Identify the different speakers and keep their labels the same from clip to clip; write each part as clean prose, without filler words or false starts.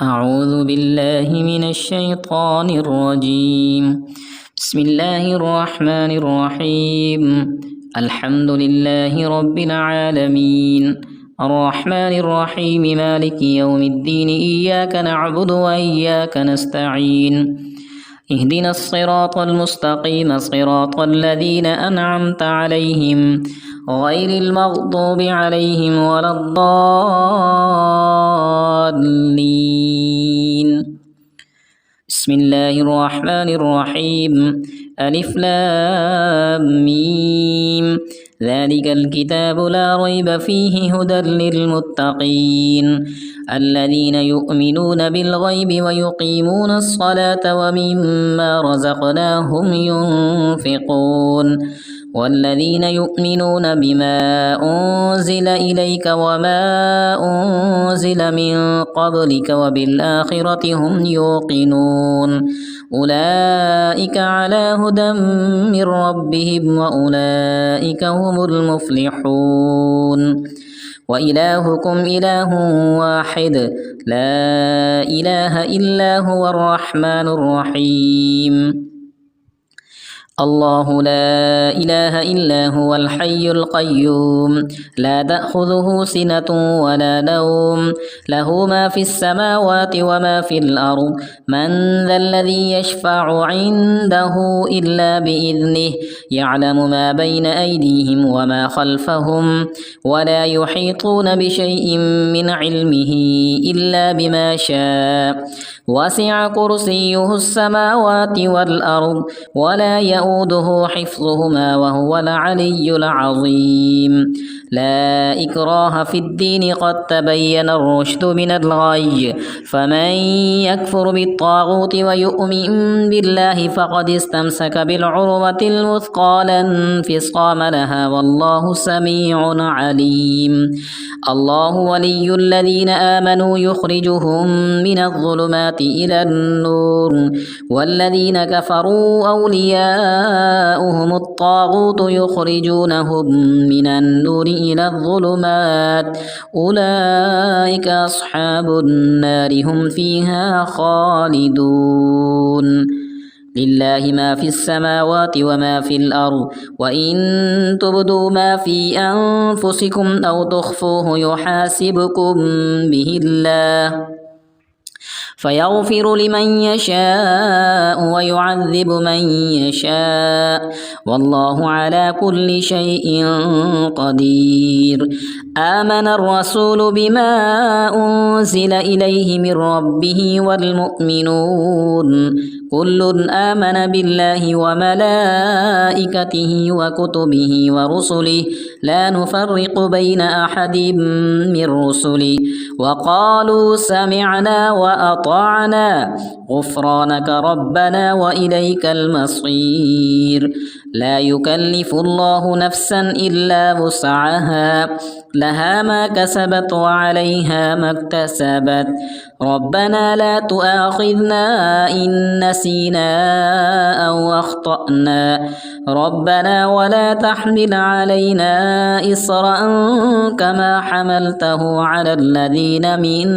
Speaker 1: أعوذ بالله من الشيطان الرجيم. بسم الله الرحمن الرحيم. الحمد لله رب العالمين الرحمن الرحيم مالك يوم الدين إياك نعبد وإياك نستعين اهدنا الصراط المستقيم صراط الذين أنعمت عليهم غير المغضوب عليهم ولا الضالين. بسم الله الرحمن الرحيم. ألف لام ميم ذلك الكتاب لا ريب فيه هدى للمتقين الذين يؤمنون بالغيب ويقيمون الصلاة ومما رزقناهم ينفقون والذين يؤمنون بما أنزل إليك وما أنزل من قبلك وبالآخرة هم يوقنون أولئك على هدى من ربهم وأولئك هم المفلحون. وإلهكم إله واحد لا إله إلا هو الرحمن الرحيم. الله لا إله إلا هو الحي القيوم لا تأخذه سنة ولا نوم له ما في السماوات وما في الأرض من ذا الذي يشفع عنده إلا بإذنه يعلم ما بين أيديهم وما خلفهم ولا يحيطون بشيء من علمه إلا بما شاء وسع كرسيه السماوات والأرض ولا يؤوده حفظهما وهو العلي العظيم. لا إكراه في الدين قد تبين الرشد من الغي فمن يكفر بالطاغوت ويؤمن بالله فقد استمسك بالعروة الوثقى لا انفصام لها والله سميع عليم. الله ولي الذين آمنوا يخرجهم من الظلمات إلى النور والذين كفروا أولياؤهم الطاغوت يخرجونهم من النور إلى الظلمات أولئك أصحاب النار هم فيها خالدون. لله ما في السماوات وما في الأرض وإن تبدوا ما في أنفسكم أو تخفوه يحاسبكم به الله فيغفر لمن يشاء ويعذب من يشاء والله على كل شيء قدير. آمن الرسول بما أنزل إليه من ربه والمؤمنون كل آمن بالله وملائكته وكتبه ورسله لا نفرق بين أحد من رسله وقالوا سمعنا وأطعنا غفرانك ربنا وإليك المصير. لا يكلف الله نفسا إلا وسعها لها ما كسبت وعليها ما اكتسبت ربنا لا تؤاخذنا إن نسينا أو أخطأنا ربنا ولا تحمل علينا إصرا كما حملته على الذين من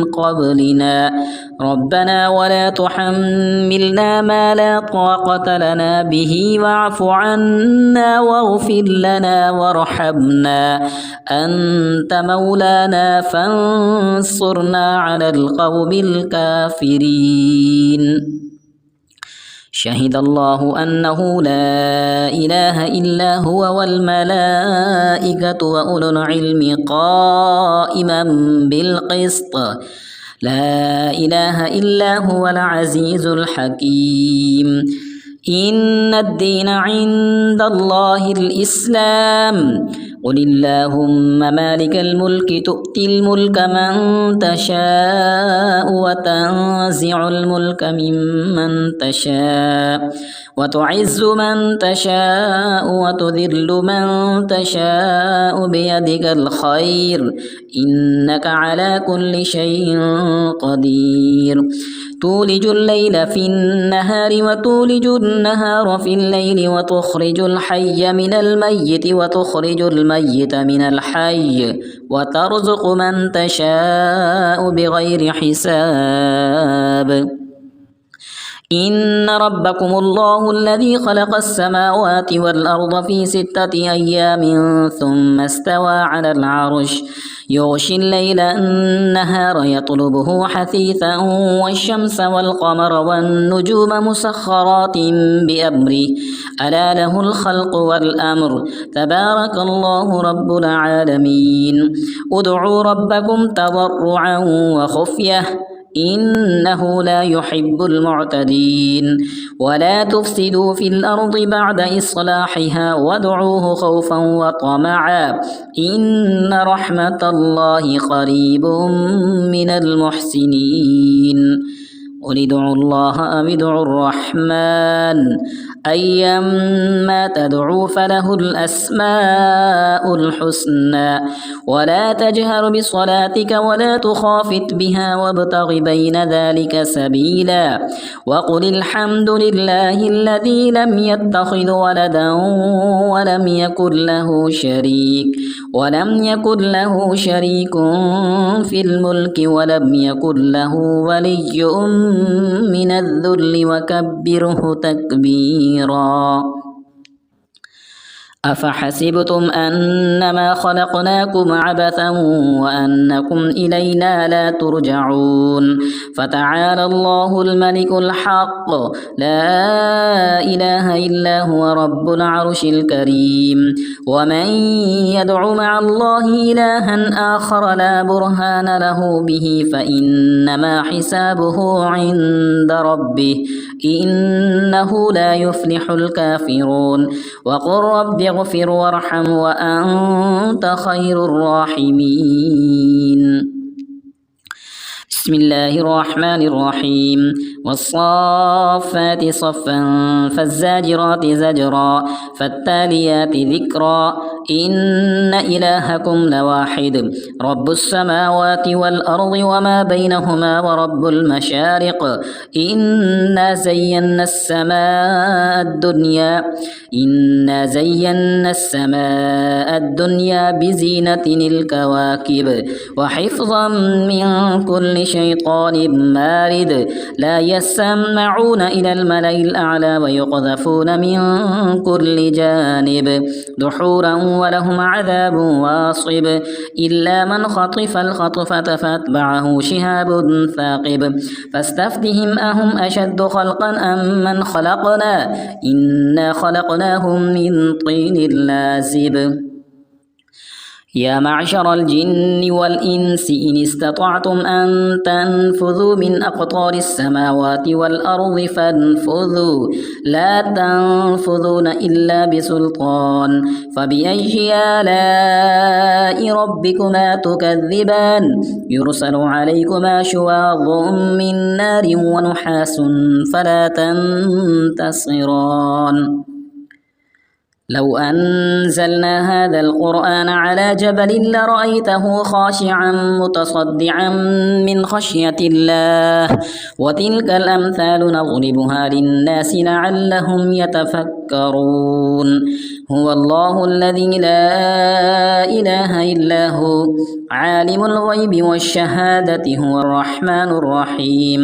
Speaker 1: قبلنا ربنا ولا تحملنا ما لا طاقة لنا به واعف عنا واغفر لنا وارحمنا أنت مولانا فانصرنا على القوم الكافرين. شهد الله أنه لا إله إلا هو والملائكة وأولو العلم قائما بالقسط لا إله إلا هو العزيز الحكيم. إن الدين عند الله الإسلام قل اللهم مالك الملك تؤتي الملك من تشاء وتنزع الملك ممن تشاء وتعز من تشاء وتذل من تشاء بيدك الخير إنك على كل شيء قدير. تولج الليل في النهار وتولج النهار في الليل وتخرج الحي من الميت وتخرج الميت الميت من الحي وترزق من تشاء بغير حساب إن ربكم الله الذي خلق السماوات والأرض في 6 أيام ثم استوى على العرش يغشي الليل النهار يطلبه حثيثا والشمس والقمر والنجوم مسخرات بأمره ألا له الخلق والأمر تبارك الله رب العالمين ادعوا ربكم تضرعا وخفية إنه لا يحب المعتدين ولا تفسدوا في الأرض بعد إصلاحها وادعوه خوفا وطمعا إن رحمة الله قريب من المحسنين قل ادعوا الله أو ادعوا الرحمن أيما تدعوا فله الأسماء الحسنى ولا تجهر بصلاتك ولا تخافت بها وابتغ بين ذلك سبيلا وقل الحمد لله الذي لم يتخذ ولدا ولم يكن له شريك في الملك ولم يكن له ولي من الذل وكبره تكبيرا أفحسبتم أنما خلقناكم عبثا وأنكم إلينا لا ترجعون فتعالى الله الملك الحق لا إله إلا هو رب العرش الكريم ومن يدع مع الله إلها آخر لا برهان له به فإنما حسابه عند ربه إنه لا يفلح الكافرون وقل رب اغفر وارحم وأنت خير الراحمين بسم الله الرحمن الرحيم والصافات صفا فالزاجرات زجرا فالتاليات ذكرا إن إلهكم لواحد رب السماوات والأرض وما بينهما ورب المشارق إنا زينا السماء الدنيا بزينة الكواكب وحفظا من كل شيطان مارد لا يسمعون إلى الملأ الأعلى ويقذفون من كل جانب دحورا ولهم عذاب واصب إلا من خطف الخطفة فاتبعه شهاب ثاقب فاستفتهم أهم أشد خلقا أم من خلقنا إنا خلقناهم من طين لازب يا معشر الجن والإنس إن استطعتم أن تنفذوا من أقطار السماوات والأرض فانفذوا لا تنفذون إلا بسلطان فبأي آلاء ربكما تكذبان يرسل عليكما شواظ من نار ونحاس فلا تنتصران لو أنزلنا هذا القرآن على جبل لرأيته خاشعا متصدعا من خشية الله وتلك الأمثال نضربها للناس لعلهم يتفكرون هو الله الذي لا إله إلا هو عالم الغيب والشهادة هو الرحمن الرحيم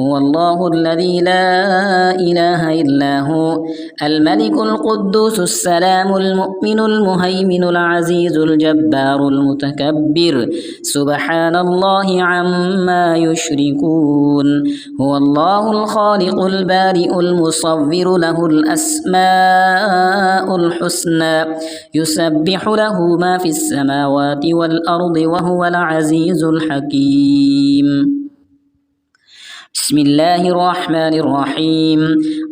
Speaker 1: هو الله الذي لا إله إلا هو الملك القدوس السلام المؤمن المهيمن العزيز الجبار المتكبر سبحان الله عما يشركون هو الله الخالق البارئ المصور له الأسماء الحسنى يسبح له ما في السماوات والأرض وهو العزيز الحكيم بسم الله الرحمن الرحيم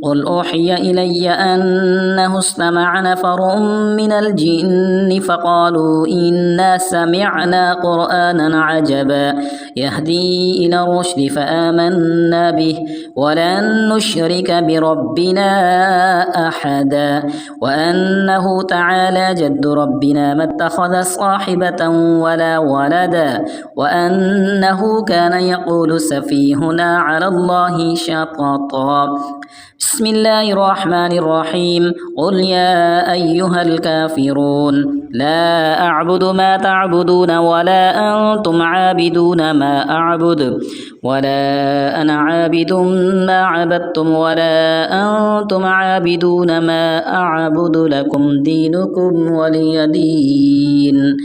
Speaker 1: قل أوحي إلي أنه استمع نفر من الجن فقالوا إنا سمعنا قرآنا عجبا يهدي إلى الرشد فآمنا به ولن نشرك بربنا أحدا وأنه تعالى جد ربنا ما اتخذ صاحبة ولا ولدا وأنه كان يقول سفيهنا على الله شططا بسم الله الرحمن الرحيم قل يا أيها الكافرون لا أعبد ما تعبدون ولا أنتم عابدون ما أعبد ولا أنا عابد ما عبدتم ولا أنتم عابدون ما أعبد لكم دينكم ولي دين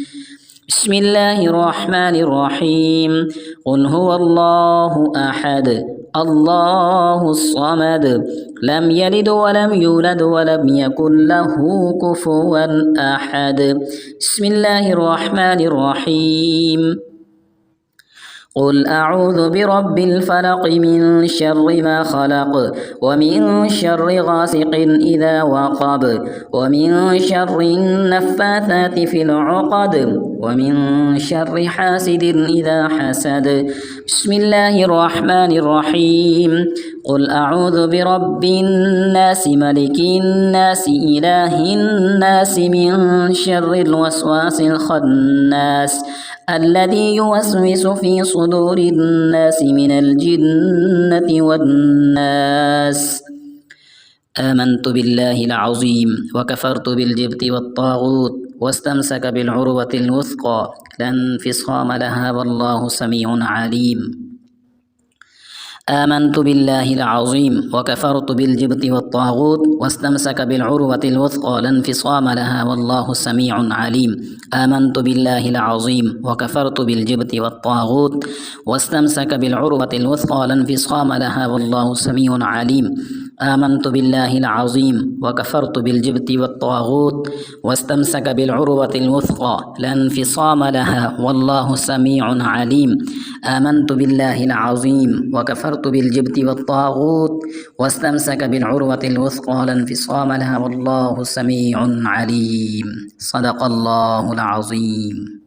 Speaker 1: بسم الله الرحمن الرحيم قل هو الله أحد الله الصمد لم يلد ولم يولد ولم يكن له كفوا أحد بسم الله الرحمن الرحيم قل أعوذ برب الفلق من شر ما خلق ومن شر غاسق إذا وقب ومن شر النفاثات في العقد ومن شر حاسد إذا حسد بسم الله الرحمن الرحيم قل أعوذ برب الناس ملك الناس إله الناس من شر الوسواس الخناس الذي يوسوس في صدور الناس من الجنة والناس آمنت بالله العظيم وكفرت بالجبت والطاغوت واستمسك بالعروة الوثقى لا انفصام لها والله سميع عليم آمنت بالله العظيم وكفرت بالجبت والطاغوت واستمسك بالعروة الوثقى لا انفصام لها والله سميع عليم آمنت بالله العظيم وكفرت بالجبت والطاغوت واستمسك بالعروة الوثقى لا انفصام لها والله سميع عليم آمنت بالله العظيم وكفرت بالجبت والطاغوت واستمسك بالعروة الوثقى لا انفصام لها والله سميع عليم آمنت بالله العظيم وكفرت بالجبت والطاغوت واستمسك بالعروة الوثقى لا انفصام لها والله سميع عليم صدق الله العظيم.